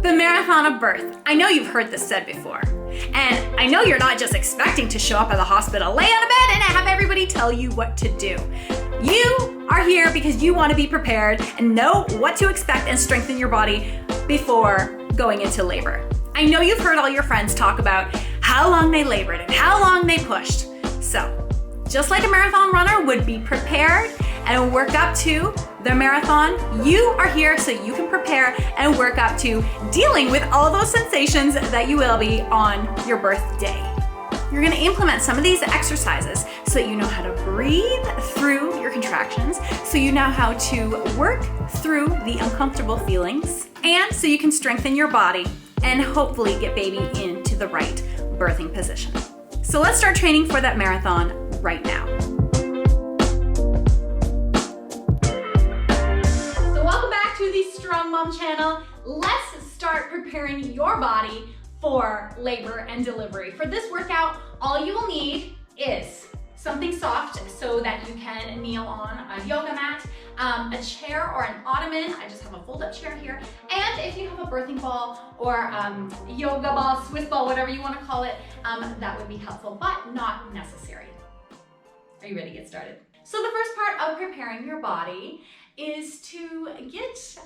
The marathon of birth. I know you've heard this said before. And I know you're not just expecting to show up at the hospital, lay on a bed, and have everybody tell you what to do. You are here because you want to be prepared and know what to expect and strengthen your body before going into labor. I know you've heard all your friends talk about how long they labored and how long they pushed. So, just like a marathon runner would be prepared and work up to the marathon, you are here so you can prepare and work up to dealing with all those sensations that you will be on your birthday. You're gonna implement some of these exercises so that you know how to breathe through your contractions, so you know how to work through the uncomfortable feelings, and so you can strengthen your body and hopefully get baby into the right birthing position. So let's start training for that marathon right now. Strong Mom channel. Let's start preparing your body for labor and delivery. For this workout, all you will need is something soft so that you can kneel on a yoga mat, a chair or an ottoman. I just have a fold-up chair here. And if you have a birthing ball or yoga ball, Swiss ball, whatever you want to call it, that would be helpful, but not necessary. Are you ready to get started? So the first part of preparing your body is to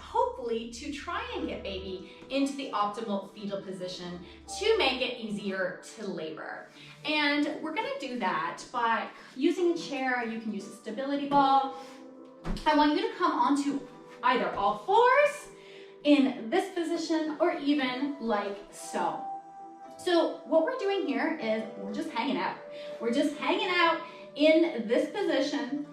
hopefully try and get baby into the optimal fetal position to make it easier to labor. And we're gonna do that by using a chair. You can use a stability ball. I want you to come onto either all fours in this position or even like so. So what we're doing here is we're just hanging out. We're just hanging out in this position,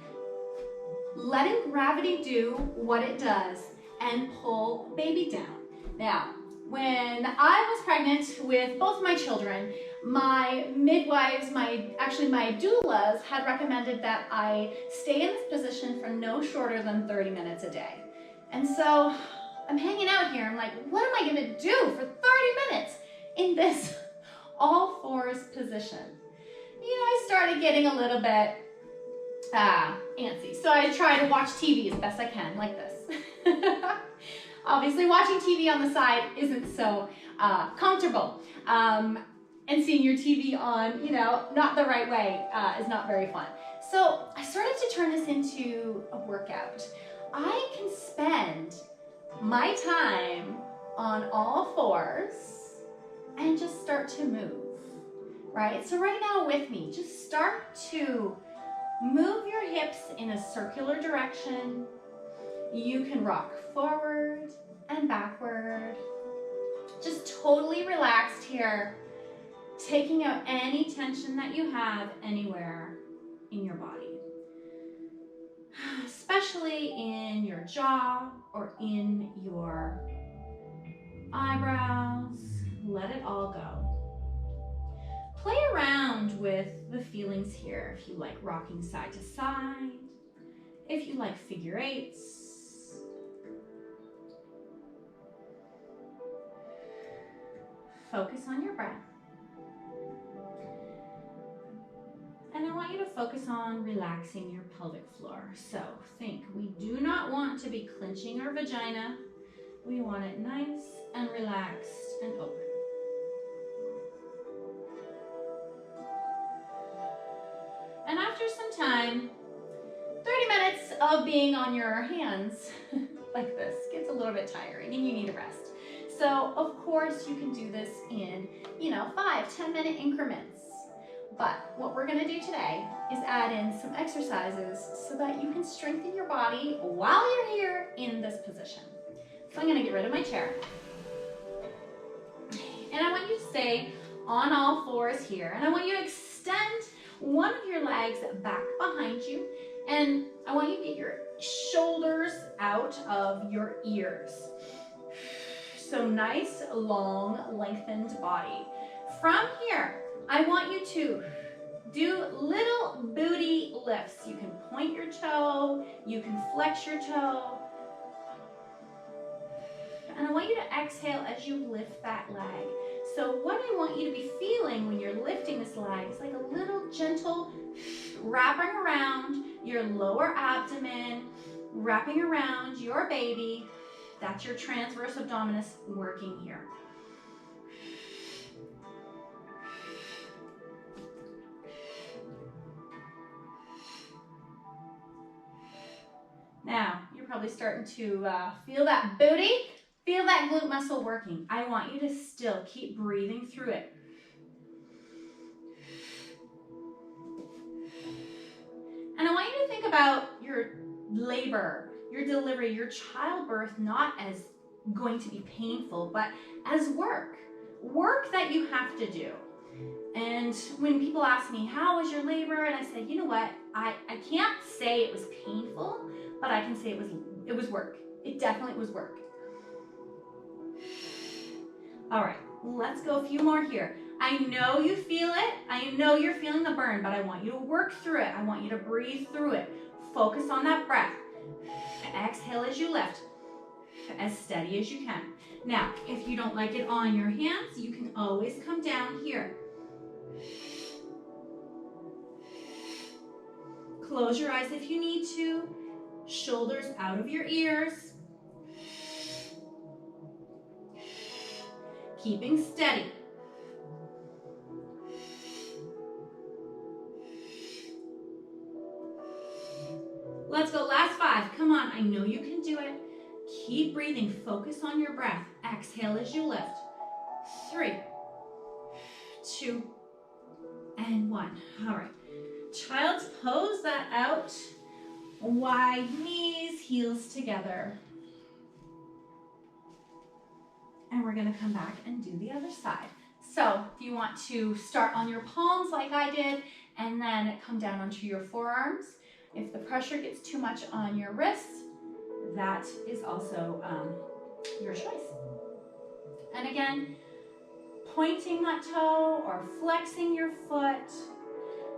letting gravity do what it does and pull baby down. Now, when I was pregnant with both my children, my midwives, my doulas had recommended that I stay in this position for no shorter than 30 minutes a day. And so I'm hanging out here. I'm like, what am I gonna do for 30 minutes in this all fours position? You know, I started getting a little bit antsy. So I try to watch TV as best I can, like this. Obviously, watching TV on the side isn't so comfortable. And seeing your TV on, not the right way is not very fun. So I started to turn this into a workout. I can spend my time on all fours and just start to move, right? So right now with me, just start to move your hips in a circular direction. You can rock forward and backward. Just totally relaxed here, taking out any tension that you have anywhere in your body, especially in your jaw or in your eyebrows. Let it all go. Play around with the feelings here. If you like rocking side to side, if you like figure eights, focus on your breath. And I want you to focus on relaxing your pelvic floor. So think, we do not want to be clenching our vagina. We want it nice and relaxed and open. And after some time, 30 minutes of being on your hands like this gets a little bit tiring and you need a rest. So of course you can do this in, 5-10 minute increments. But what we're gonna do today is add in some exercises so that you can strengthen your body while you're here in this position. So I'm gonna get rid of my chair. And I want you to stay on all fours here. And I want you to extend one of your legs back behind you, and I want you to get your shoulders out of your ears. So nice, long, lengthened body. From here, I want you to do little booty lifts. You can point your toe, you can flex your toe, and I want you to exhale as you lift that leg. So what I want you to be feeling when you're lifting this leg is like a little gentle wrapping around your lower abdomen, wrapping around your baby, That's your transverse abdominis working here. Now, you're probably starting to feel that booty, feel that glute muscle working. I want you to still keep breathing through it. And I want you to think about your labor, your delivery, your childbirth not as going to be painful, but as work that you have to do. And when people ask me, how was your labor? And I say, you know what, I can't say it was painful, but I can say it was work. It definitely was work. All right, let's go a few more here. I know you feel it. I know you're feeling the burn, but I want you to work through it. I want you to breathe through it. Focus on that breath. Exhale as you lift, as steady as you can. Now, if you don't like it on your hands, you can always come down here. Close your eyes if you need to. Shoulders out of your ears. Keeping steady. Let's go, last 5. Come on, I know you can do it. Keep breathing, focus on your breath. Exhale as you lift. 3, 2, and 1. All right, child's pose that out. Wide knees, heels together. And we're gonna come back and do the other side. So if you want to start on your palms like I did, and then come down onto your forearms. If the pressure gets too much on your wrists, that is also your choice. And again, pointing that toe or flexing your foot.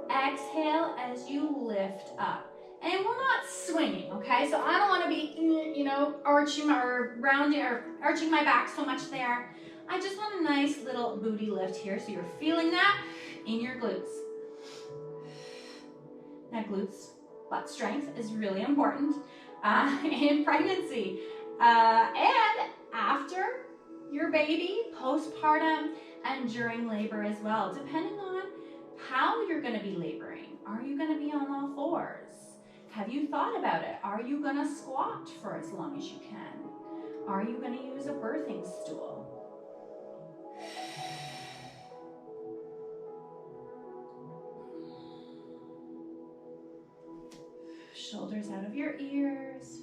Exhale as you lift up. And we're not swinging, okay? So I don't want to be, you know, arching or rounding or arching my back so much there. I just want a nice little booty lift here. So you're feeling that in your glutes. Now glutes, butt strength is really important in pregnancy. And after your baby, postpartum, and during labor as well, depending on how you're going to be laboring. Are you going to be on all fours? Have you thought about it? Are you going to squat for as long as you can? Are you going to use a birthing stool? Shoulders out of your ears.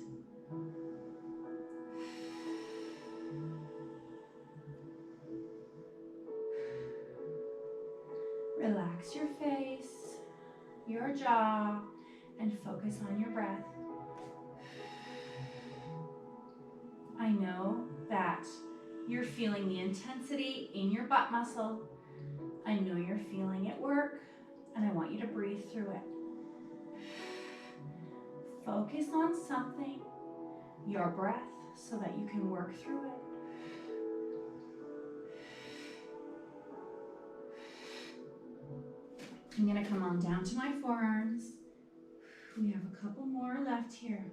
Relax your face, your jaw, and focus on your breath. I know that you're feeling the intensity in your butt muscle. I know you're feeling it work, and I want you to breathe through it. Focus on something, your breath, so that you can work through it. I'm going to come on down to my forearms. We have a couple more left here.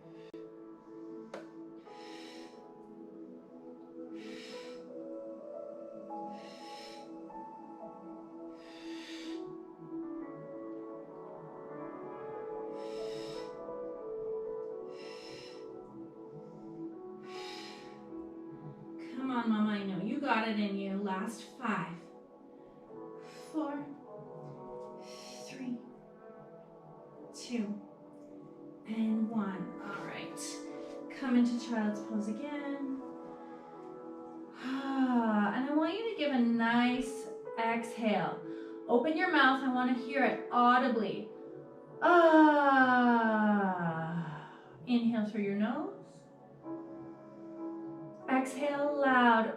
Come on, Mama, I know you got it in you. Last 5, 4, 3, 2, and 1. All right. Come into child's pose again. And I want you to give a nice exhale. Open your mouth. I want to hear it audibly. Inhale through your nose. Exhale loud.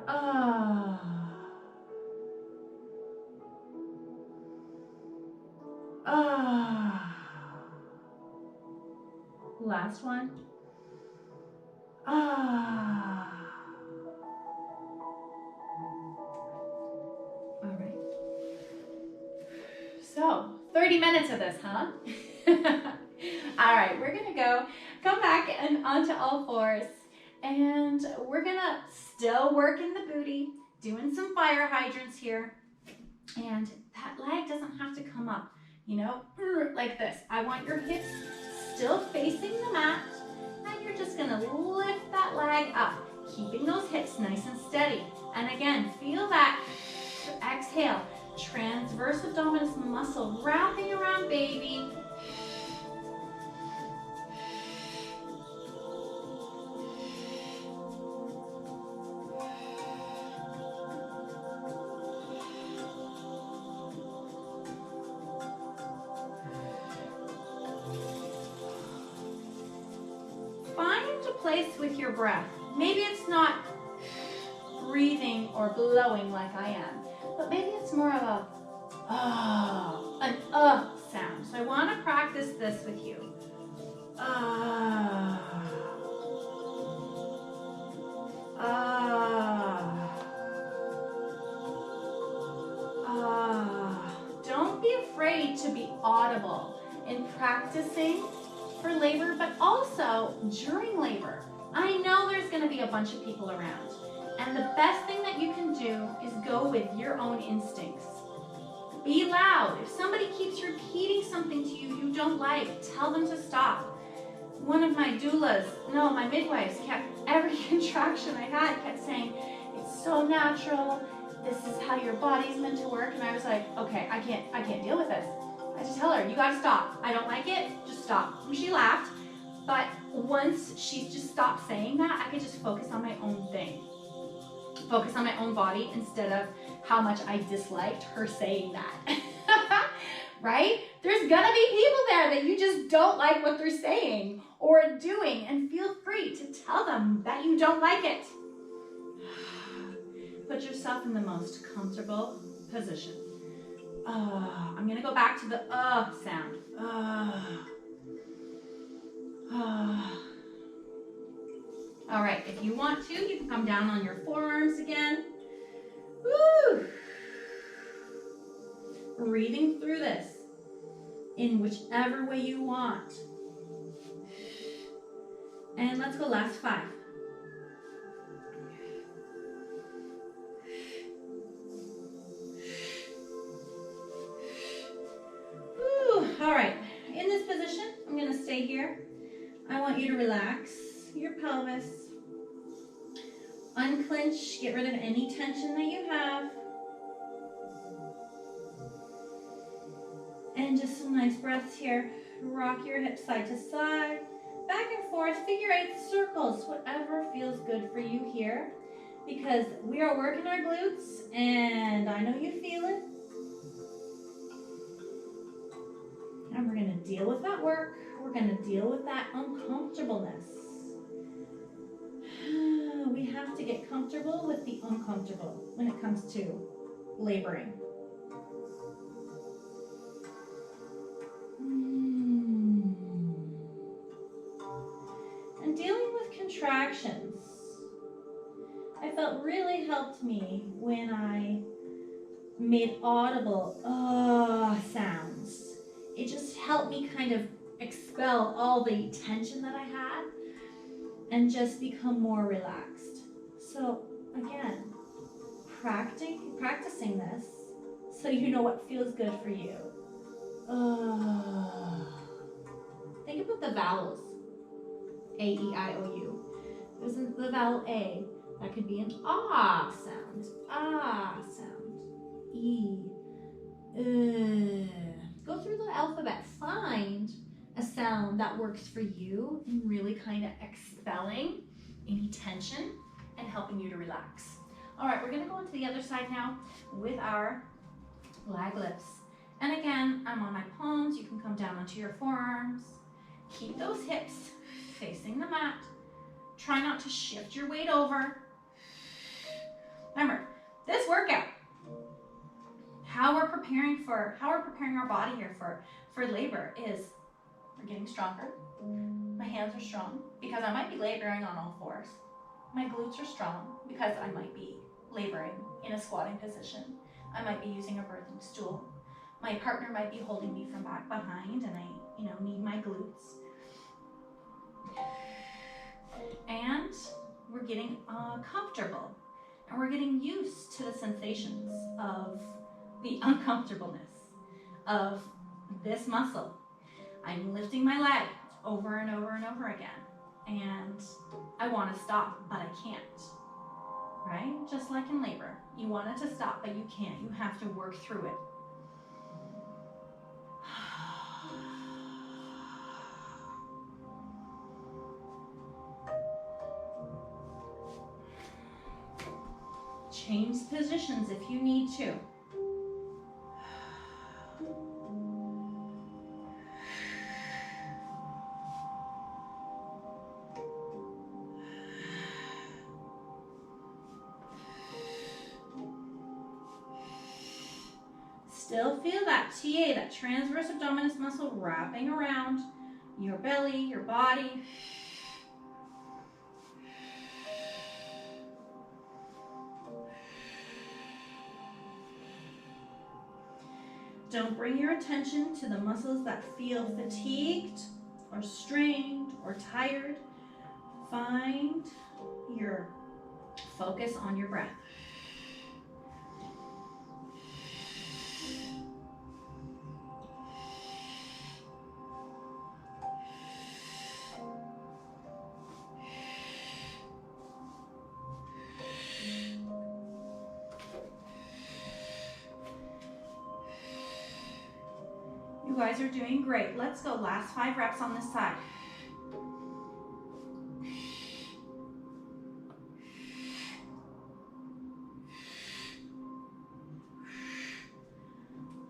Last one. All right. So, 30 minutes of this, huh? All right, we're gonna come back and onto all fours. And we're gonna still work in the booty, doing some fire hydrants here. And that leg doesn't have to come up, you know, like this. I want your hips still facing the mat, and you're just gonna lift that leg up, keeping those hips nice and steady. And again, feel that exhale, transverse abdominis muscle wrapping around baby. Place with your breath. Maybe it's not breathing or blowing like I am, but maybe it's more of a an sound. So I want to practice this with you. Don't be afraid to be audible in practicing for labor, but also during labor. I know there's going to be a bunch of people around, and the best thing that you can do is go with your own instincts. Be loud. If somebody keeps repeating something to you you don't like, tell them to stop. One of my doulas, no, my midwives, kept every contraction I had, kept saying, it's so natural, this is how your body's meant to work, and I was like, okay, I can't deal with this. I just tell her, you gotta stop. I don't like it, just stop. And she laughed, but once she just stopped saying that, I could just focus on my own thing. Focus on my own body instead of how much I disliked her saying that. Right? There's gonna be people there that you just don't like what they're saying or doing, and feel free to tell them that you don't like it. Put yourself in the most comfortable position. I'm gonna go back to the sound. All right, if you want to, you can come down on your forearms again. Woo! Breathing through this in whichever way you want. And let's go last 5. All right, in this position, I'm gonna stay here. I want you to relax your pelvis, unclench, get rid of any tension that you have, and just some nice breaths here. Rock your hips side to side, back and forth, figure 8 circles, whatever feels good for you here, because we are working our glutes, and I know you feel it. And we're going to deal with that work. We're going to deal with that uncomfortableness. We have to get comfortable with the uncomfortable when it comes to laboring. And dealing with contractions, I felt really helped me when I made audible sounds. It just helped me kind of expel all the tension that I had and just become more relaxed. So again, practicing this so you know what feels good for you. Think about the vowels. A, E, I, O, U. There's the vowel A. That could be an ah sound. Ah sound. E. Go through the alphabet. Find a sound that works for you and really kind of expelling any tension and helping you to relax. All right, we're going to go into the other side now with our lag lifts. And again, I'm on my palms. You can come down onto your forearms. Keep those hips facing the mat. Try not to shift your weight over. Remember, this workout, how we're preparing our body here for labor is we're getting stronger. My hands are strong because I might be laboring on all fours. My glutes are strong because I might be laboring in a squatting position. I might be using a birthing stool. My partner might be holding me from back behind and I, need my glutes. And we're getting comfortable, and we're getting used to the sensations of the uncomfortableness of this muscle. I'm lifting my leg over and over and over again, and I want to stop, but I can't, right? Just like in labor, you want it to stop, but you can't. You have to work through it. Change positions if you need to. Still feel that TA, that transverse abdominis muscle wrapping around your belly, your body. Don't bring your attention to the muscles that feel fatigued or strained or tired. Find your focus on your breath. You guys are doing great. Let's go. Last 5 reps on this side.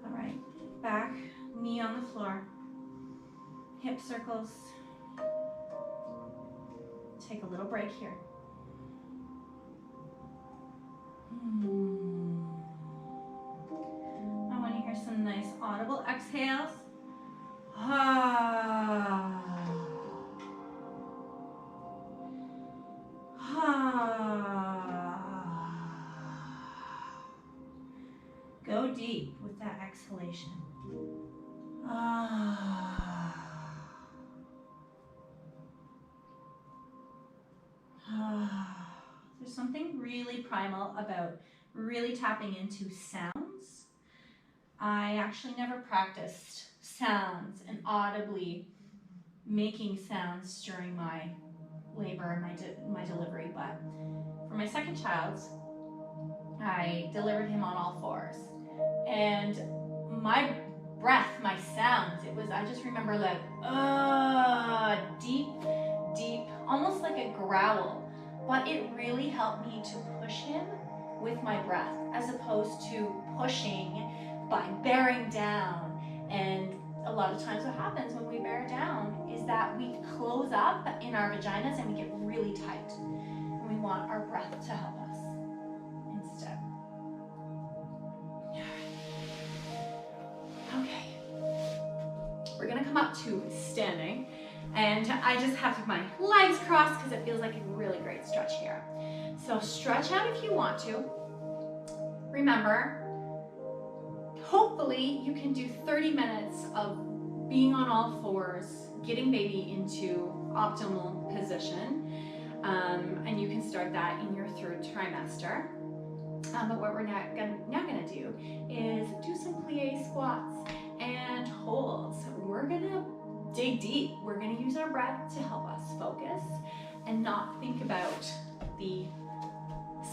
All right, back, knee on the floor, hip circles. Take a little break here. I want to hear some nice audible exhales. Go deep with that exhalation. There's something really primal about really tapping into sounds. I actually never practiced sounds and audibly making sounds during my labor and my delivery, but for my second child, I delivered him on all 4s, and my breath, my sounds, I just remember like deep, almost like a growl, but it really helped me to push him with my breath as opposed to pushing by bearing down. And a lot of times what happens when we bear down is that we close up in our vaginas and we get really tight. And we want our breath to help us instead. Okay. We're gonna come up to standing, and I just have my legs crossed because it feels like a really great stretch here. So stretch out if you want to. Remember, hopefully you can do 30 minutes of being on all 4s, getting baby into optimal position, and you can start that in your 3rd trimester. But what we're now gonna do is do some plie squats and holds. We're gonna dig deep. We're gonna use our breath to help us focus and not think about the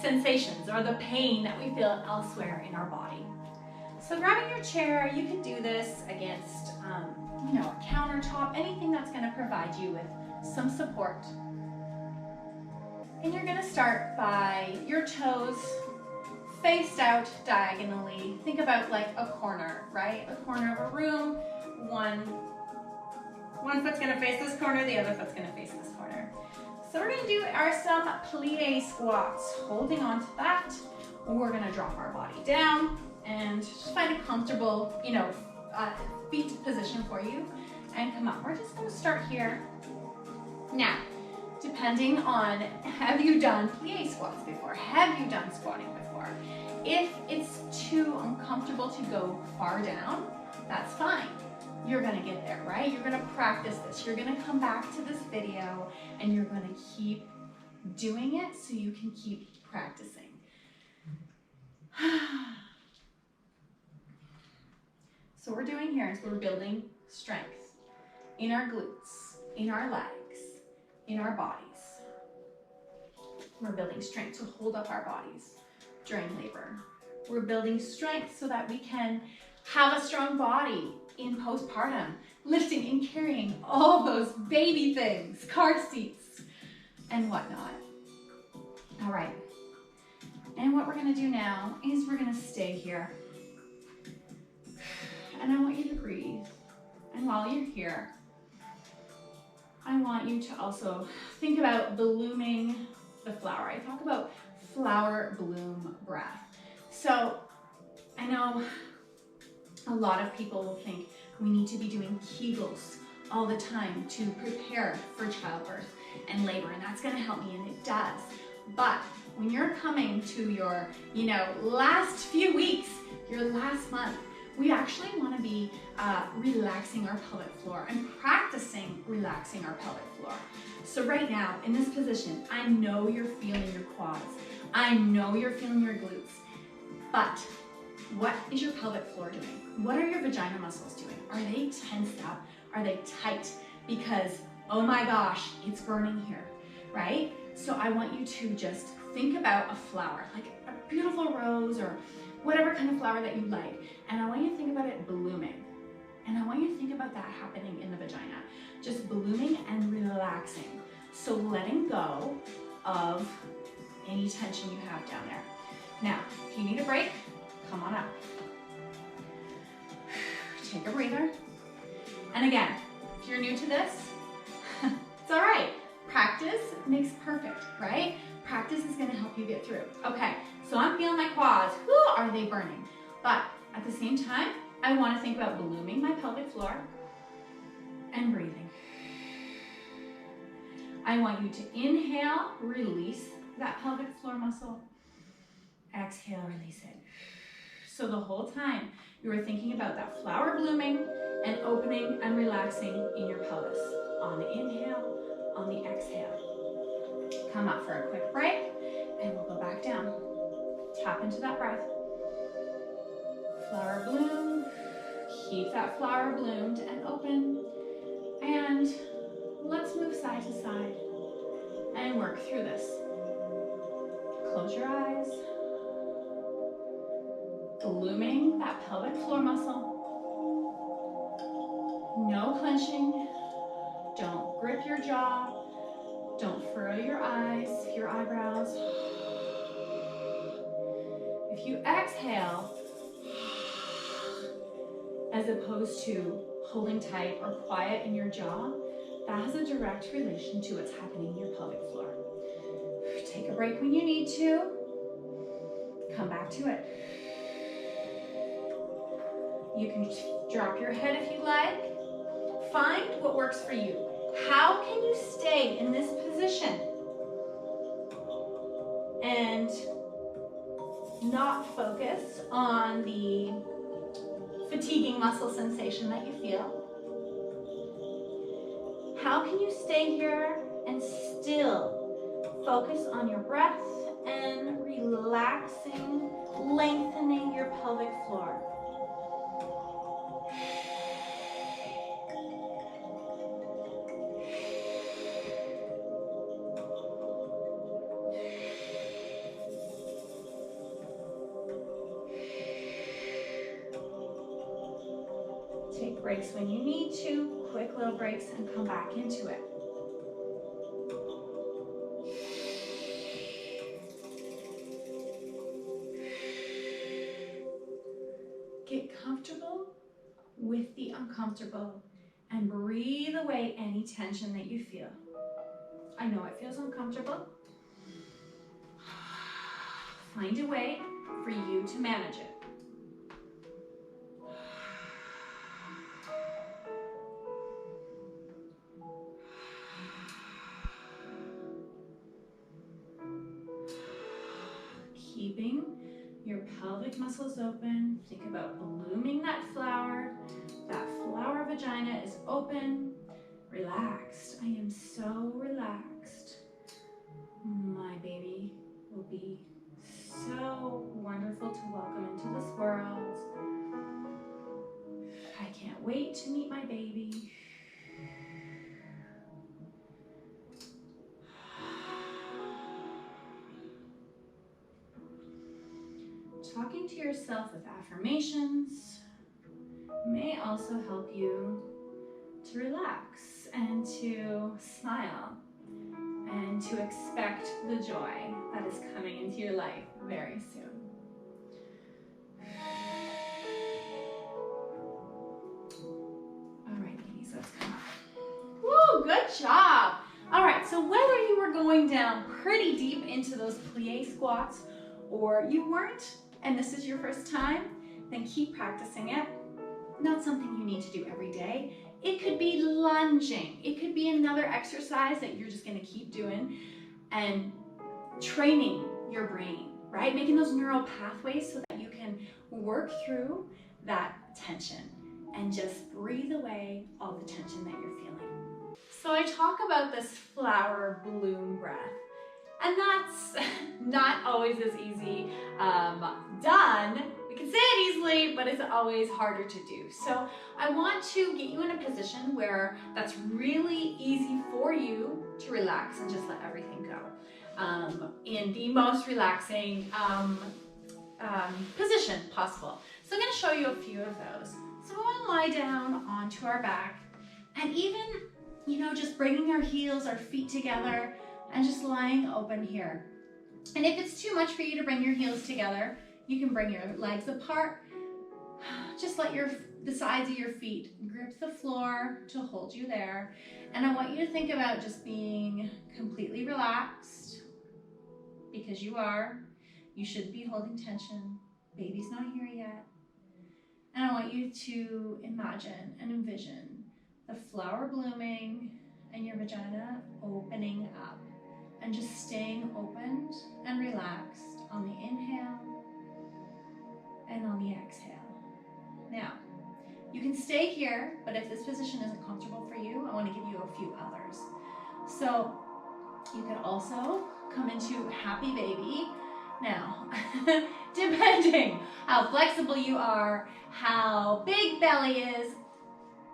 sensations or the pain that we feel elsewhere in our body. So grabbing your chair, you can do this against a countertop, anything that's going to provide you with some support. And you're going to start by your toes faced out diagonally. Think about like a corner, right? A corner of a room. One foot's going to face this corner, the other foot's going to face this corner. So we're going to do some plie squats, holding on to that. We're going to drop our body down and just find a comfortable, feet position for you and come up. We're just going to start here. Now, depending on, have you done plie squats before? Have you done squatting before? If it's too uncomfortable to go far down, that's fine. You're gonna get there, right? You're gonna practice this. You're gonna come back to this video and you're gonna keep doing it so you can keep practicing. So what we're doing here is we're building strength in our glutes, in our legs, in our bodies. We're building strength to hold up our bodies during labor. We're building strength so that we can have a strong body in postpartum, lifting and carrying all those baby things, car seats and whatnot. All right. And what we're gonna do now is we're gonna stay here. And I want you to breathe. And while you're here, I want you to also think about blooming the flower. I talk about flower bloom breath. So I know a lot of people will think we need to be doing Kegels all the time to prepare for childbirth and labor, and that's gonna help me, and it does. But when you're coming to your, last few weeks, your last month, we actually want to be relaxing our pelvic floor and practicing relaxing our pelvic floor. So right now, in this position, I know you're feeling your quads. I know you're feeling your glutes. But what is your pelvic floor doing? What are your vagina muscles doing? Are they tensed up? Are they tight? Because, oh my gosh, it's burning here, right? So I want you to just think about a flower, like a beautiful rose or whatever kind of flower that you like. And I want you to think about it blooming. And I want you to think about that happening in the vagina, just blooming and relaxing. So letting go of any tension you have down there. Now, if you need a break, come on up. Take a breather. And again, if you're new to this, it's all right. Practice makes perfect, right? Practice is gonna help you get through. Okay, so I'm feeling my quads. Whew, are they burning? But at the same time, I wanna think about blooming my pelvic floor and breathing. I want you to inhale, release that pelvic floor muscle. Exhale, release it. So the whole time you are thinking about that flower blooming and opening and relaxing in your pelvis. On the inhale, on the exhale. Come up for a quick break and we'll go back down. Tap into that breath. Flower bloom. Keep that flower bloomed and open. And let's move side to side and work through this. Close your eyes. Blooming that pelvic floor muscle. No clenching. Don't grip your jaw. Don't furrow your eyes, your eyebrows. If you exhale, as opposed to holding tight or quiet in your jaw, that has a direct relation to what's happening in your pelvic floor. Take a break when you need to. Come back to it. You can drop your head if you like. Find what works for you. How can you stay in this position and not focus on the fatiguing muscle sensation that you feel? How can you stay here and still focus on your breath and relaxing, lengthening your pelvic floor? Take breaks when you need to, quick little breaks, and come back into it. Get comfortable with the uncomfortable and breathe away any tension that you feel. I know it feels uncomfortable. Find a way for you to manage it. Keeping your pelvic muscles open. Think about blooming that flower. That flower vagina is open, relaxed. I am so relaxed. My baby will be so wonderful to welcome into this world. I can't wait to meet my baby. Talking to yourself with affirmations may also help you to relax and to smile and to expect the joy that is coming into your life very soon. All right, ladies, let's come up. Woo, good job. All right, so whether you were going down pretty deep into those plie squats or you weren't, and this is your first time, then keep practicing it. Not something you need to do every day. It could be lunging. It could be another exercise that you're just gonna keep doing and training your brain, right? Making those neural pathways so that you can work through that tension and just breathe away all the tension that you're feeling. So I talk about this flower bloom breath, and that's not always as easy done. We can say it easily, but it's always harder to do. So I want to get you in a position where that's really easy for you to relax and just let everything go in the most relaxing position possible. So I'm going to show you a few of those. So we're going to lie down onto our back, and even, just bringing our heels, our feet together, and just lying open here. And if it's too much for you to bring your heels together, you can bring your legs apart. Just let the sides of your feet grip the floor to hold you there. And I want you to think about just being completely relaxed, because you are. You shouldn't be holding tension. Baby's not here yet. And I want you to imagine and envision the flower blooming and your vagina opening up, and just staying opened and relaxed on the inhale and on the exhale. Now, you can stay here, but if this position isn't comfortable for you, I want to give you a few others. So you could also come into happy baby. Now, depending how flexible you are, how big belly is,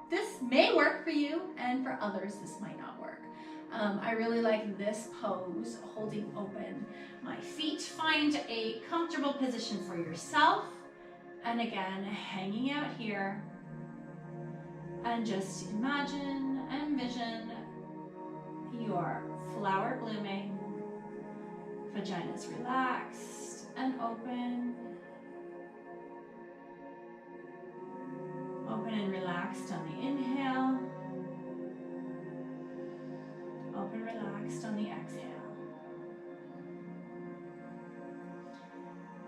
this may work for you, and for others, this might not work. I really like this pose, holding open my feet. Find a comfortable position for yourself. And again, hanging out here. And just imagine and envision your flower blooming, vagina's relaxed and open. Open and relaxed on the inhale. Open, relaxed on the exhale.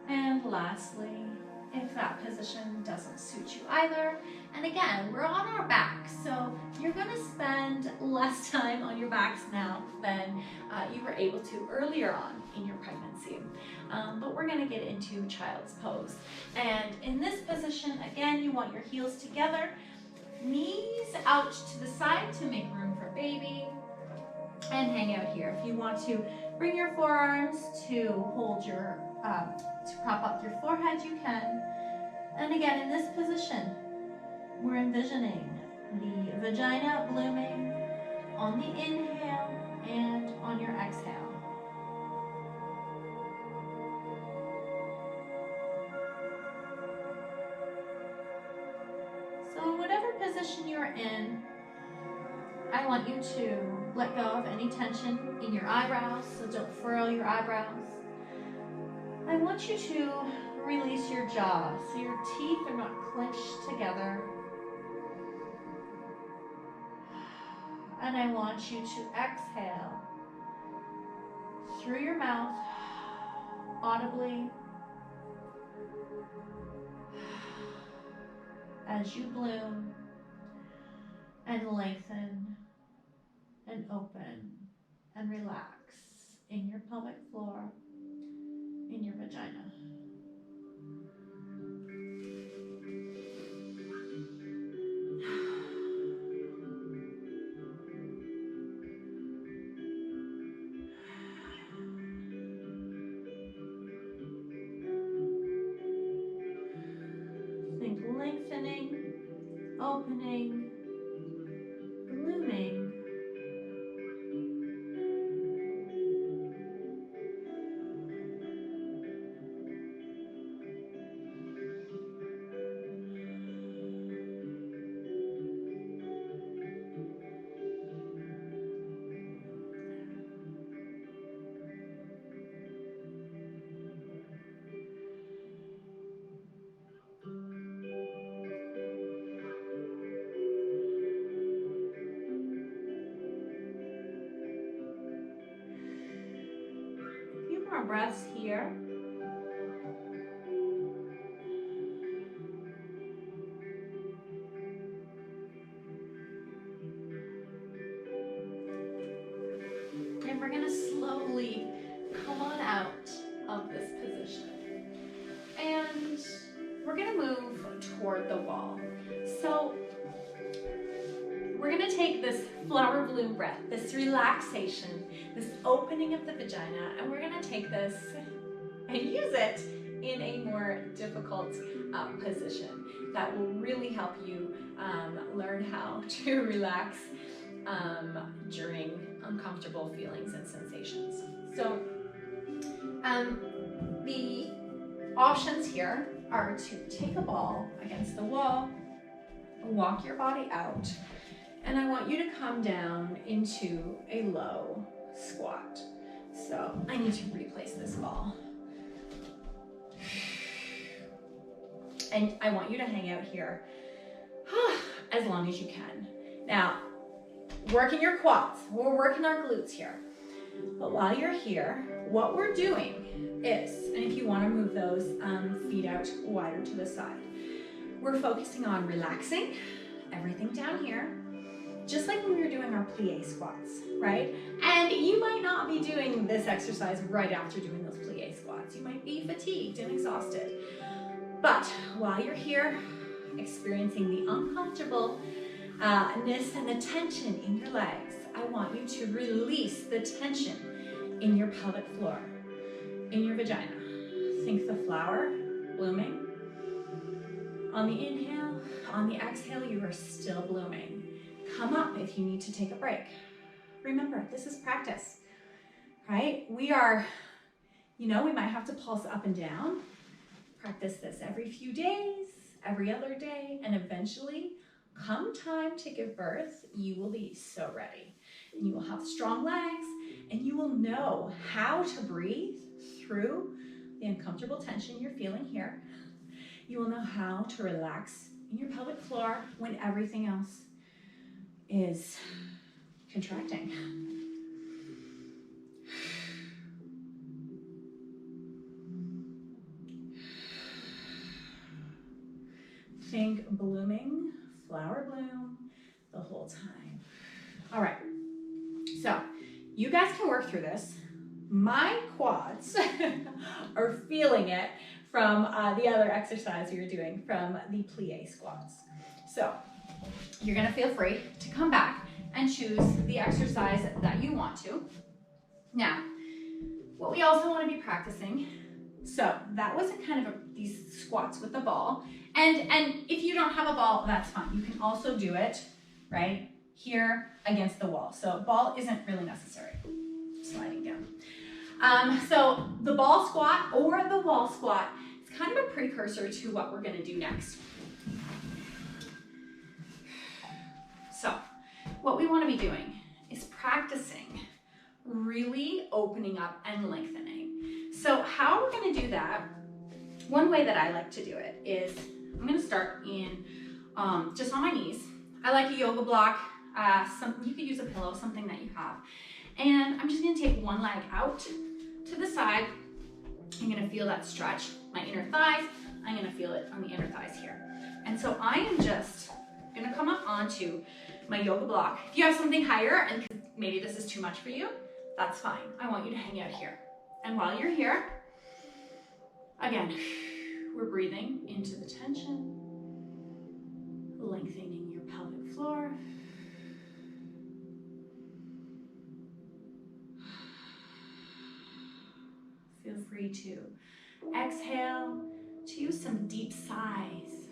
And lastly, if that position doesn't suit you either, and again, we're on our back, so you're going to spend less time on your backs now than you were able to earlier on in your pregnancy. But we're going to get into child's pose. And in this position, again, you want your heels together, knees out to the side to make room for baby, and hang out here. If you want to bring your forearms to hold your, to prop up your forehead, you can. And again, in this position, we're envisioning the vagina blooming on the inhale and on your exhale. So whatever position you're in, I want you to let go of any tension in your eyebrows, so don't furrow your eyebrows. I want you to release your jaw so your teeth are not clenched together. And I want you to exhale through your mouth audibly as you bloom and lengthen and open and relax in your pelvic floor, in your vagina. lengthening, opening, blooming. A few more breaths here. And we're gonna slowly come on out of this position. And we're gonna move toward the wall. So we're gonna take this flower bloom breath, this relaxation, this opening of the vagina, and we're gonna take this and use it in a more difficult position that will really help you learn how to relax during uncomfortable feelings and sensations. So the options here are to take a ball against the wall, walk your body out, and I want you to come down into a low squat. So I need to replace this ball. And I want you to hang out here as long as you can. Now, working your quads, we're working our glutes here. But while you're here, what we're doing is, and if you want to move those feet out wider to the side, we're focusing on relaxing everything down here, just like when we were doing our plie squats, right? And you might not be doing this exercise right after doing those plie squats. You might be fatigued and exhausted. But while you're here, experiencing the uncomfortableness and the tension in your legs, I want you to release the tension in your pelvic floor, in your vagina. Think the flower blooming. On the inhale, on the exhale, you are still blooming. Come up if you need to take a break. Remember, this is practice, right? We are, we might have to pulse up and down. Practice this every few days, every other day, and eventually, come time to give birth, you will be so ready. And you will have strong legs, and you will know how to breathe through the uncomfortable tension you're feeling here. You will know how to relax in your pelvic floor when everything else is contracting. Think blooming, flower bloom the whole time. All right, so you guys can work through this. My quads are feeling it from the other exercise you're doing from the plie squats. So you're gonna feel free to come back and choose the exercise that you want to. Now, what we also wanna be practicing, so that was kind of these squats with the ball. And if you don't have a ball, that's fine. You can also do it, right, here against the wall. So ball isn't really necessary. Sliding down. So the ball squat or the wall squat is kind of a precursor to what we're gonna do next. So what we wanna be doing is practicing really opening up and lengthening. So how we're gonna do that, one way that I like to do it is, I'm gonna start in just on my knees. I like a yoga block. You could use a pillow, something that you have. And I'm just gonna take one leg out to the side. I'm gonna feel that stretch, my inner thighs. I'm gonna feel it on the inner thighs here. And so I am just gonna come up onto my yoga block. If you have something higher and maybe this is too much for you, that's fine. I want you to hang out here. And while you're here, again, we're breathing into the tension, lengthening your pelvic floor. Feel free to exhale, to use some deep sighs.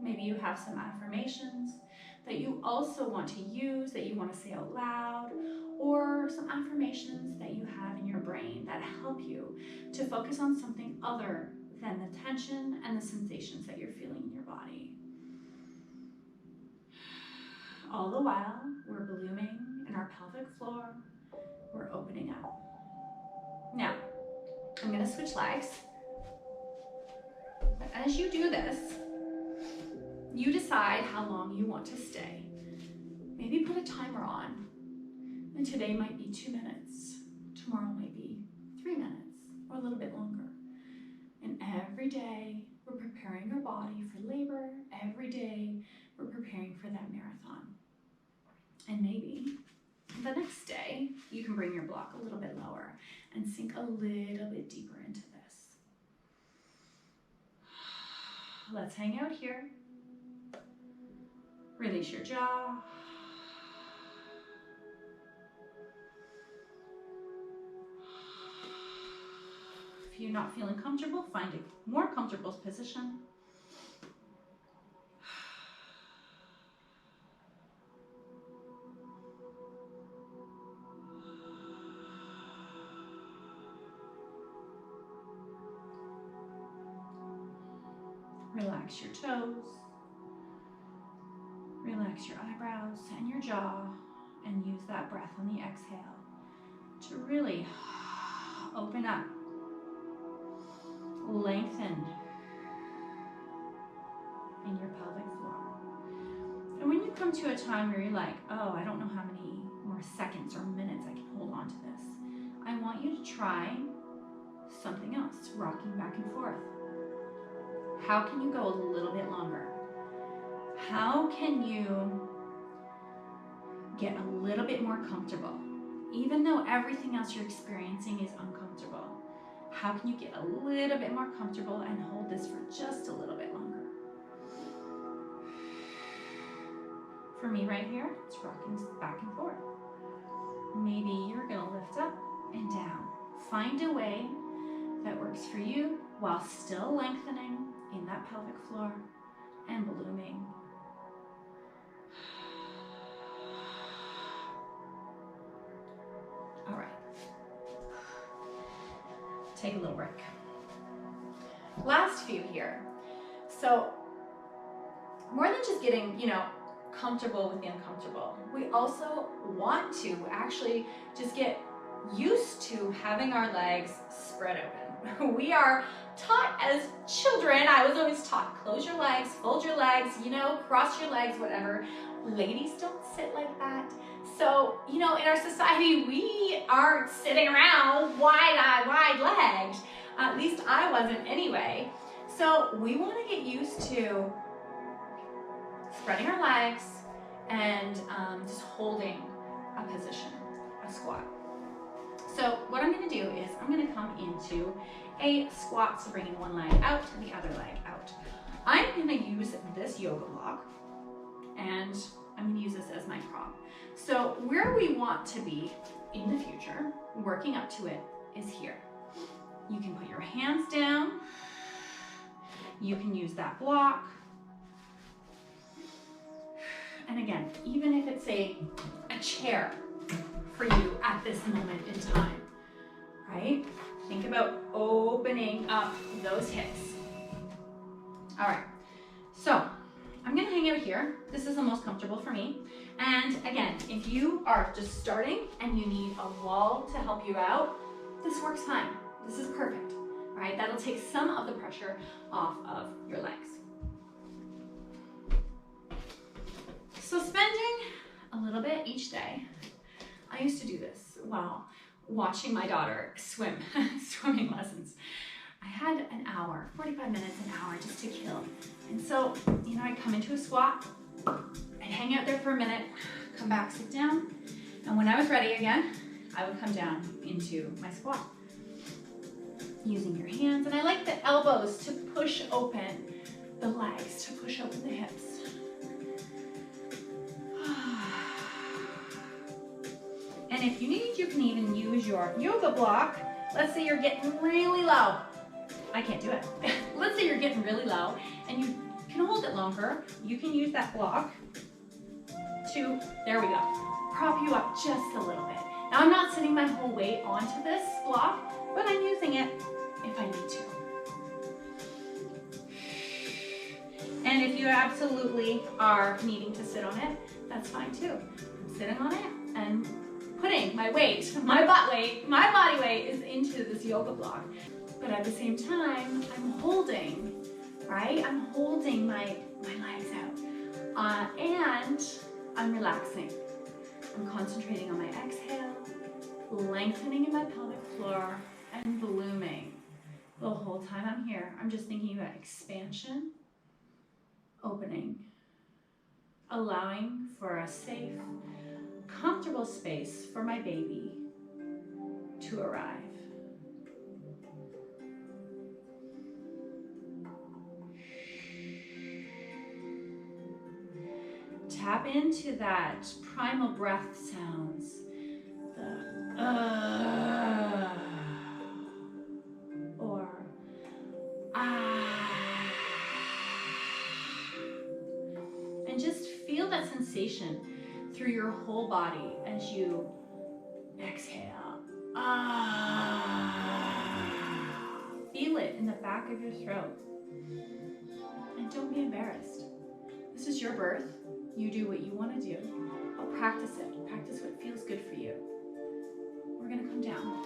Maybe you have some affirmations that you also want to use, that you want to say out loud, or some affirmations that you have in your brain that help you to focus on something other than the tension and the sensations that you're feeling in your body. All the while, we're blooming in our pelvic floor, we're opening up. Now, I'm going to switch legs. But as you do this, you decide how long you want to stay. Maybe put a timer on. And today might be 2 minutes. Tomorrow might be 3 minutes or a little bit longer. And every day we're preparing our body for labor. Every day we're preparing for that marathon. And maybe the next day you can bring your block a little bit lower and sink a little bit deeper into this. Let's hang out here. Release your jaw. If you're not feeling comfortable, find a more comfortable position. Relax your toes. Relax your eyebrows and your jaw, and use that breath on the exhale to really open up, lengthen in your pelvic floor. And when you come to a time where you're like, oh, I don't know how many more seconds or minutes I can hold on to this, I want you to try something else, rocking back and forth. How can you go a little bit longer? How can you get a little bit more comfortable? Even though everything else you're experiencing is uncomfortable, how can you get a little bit more comfortable and hold this for just a little bit longer? For me right here, it's rocking back and forth. Maybe you're gonna lift up and down. Find a way that works for you while still lengthening in that pelvic floor and blooming. All right. Take a little break. Last few here. So more than just getting, comfortable with the uncomfortable, we also want to actually just get used to having our legs spread open. We are taught as children, I was always taught, close your legs, fold your legs, cross your legs, whatever. Ladies don't sit like that. So, in our society, we aren't sitting around wide-legged. At least I wasn't anyway. So we want to get used to spreading our legs and just holding a position, a squat. So what I'm going to do is I'm going to come into a squat, so bringing one leg out, the other leg out. I'm going to use this yoga block, and I'm going to use this as my prop. So where we want to be in the future, working up to it, is here. You can put your hands down. You can use that block. And again, even if it's a chair for you at this moment in time, right? Think about opening up those hips. All right, so I'm gonna hang out here. This is the most comfortable for me. And again, if you are just starting and you need a wall to help you out, this works fine. This is perfect, all right? That'll take some of the pressure off of your legs. So spending a little bit each day. I used to do this while watching my daughter swim, swimming lessons. I had an hour, 45 minutes, an hour just to kill. And so, I'd come into a squat, I'd hang out there for a minute, come back, sit down, and when I was ready again, I would come down into my squat. Using your hands, and I like the elbows to push open the legs, to push open the hips. And if you need, you can even use your yoga block. Let's say you're getting really low. I can't do it. Let's say you're getting really low and you can hold it longer. You can use that block to, there we go, prop you up just a little bit. Now I'm not sitting my whole weight onto this block, but I'm using it if I need to. And if you absolutely are needing to sit on it, that's fine too. I'm sitting on it and putting my weight, my butt weight, my body weight is into this yoga block. But at the same time, I'm holding, right? I'm holding my legs out. And I'm relaxing. I'm concentrating on my exhale, lengthening in my pelvic floor, and blooming. The whole time I'm here, I'm just thinking about expansion, opening, allowing for a safe, comfortable space for my baby to arrive. Tap into that primal breath sounds, the or and just feel that sensation through your whole body as you exhale. Feel it in the back of your throat. And don't be embarrassed. This is your birth. You do what you want to do, but practice it. Practice what feels good for you. We're going to come down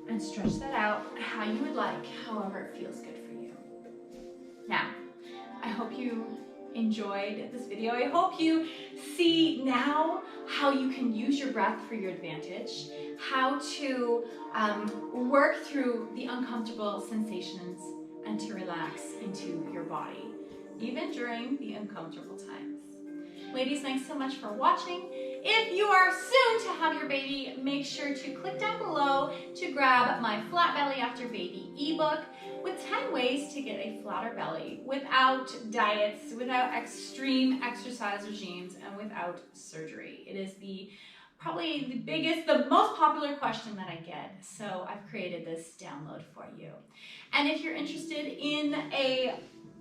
and stretch that out how you would like, however it feels good for you. Now, I hope you enjoyed this video. I hope you see now how you can use your breath for your advantage, how to work through the uncomfortable sensations and to relax into your body, even during the uncomfortable times. Ladies, thanks so much for watching. If you are soon to have your baby, make sure to click down below to grab my Flat Belly After Baby ebook with 10 ways to get a flatter belly without diets, without extreme exercise regimes, and without surgery. It is probably the biggest, the most popular question that I get. So I've created this download for you. And if you're interested in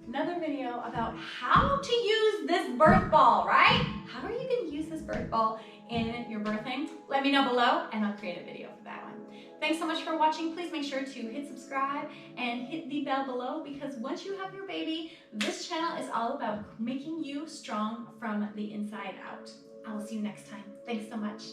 another video about how to use this birth ball, right? How are you going to use this birth ball in your birthing? Let me know below and I'll create a video for that one. Thanks so much for watching. Please make sure to hit subscribe and hit the bell below, because once you have your baby, this channel is all about making you strong from the inside out. I will see you next time. Thanks so much.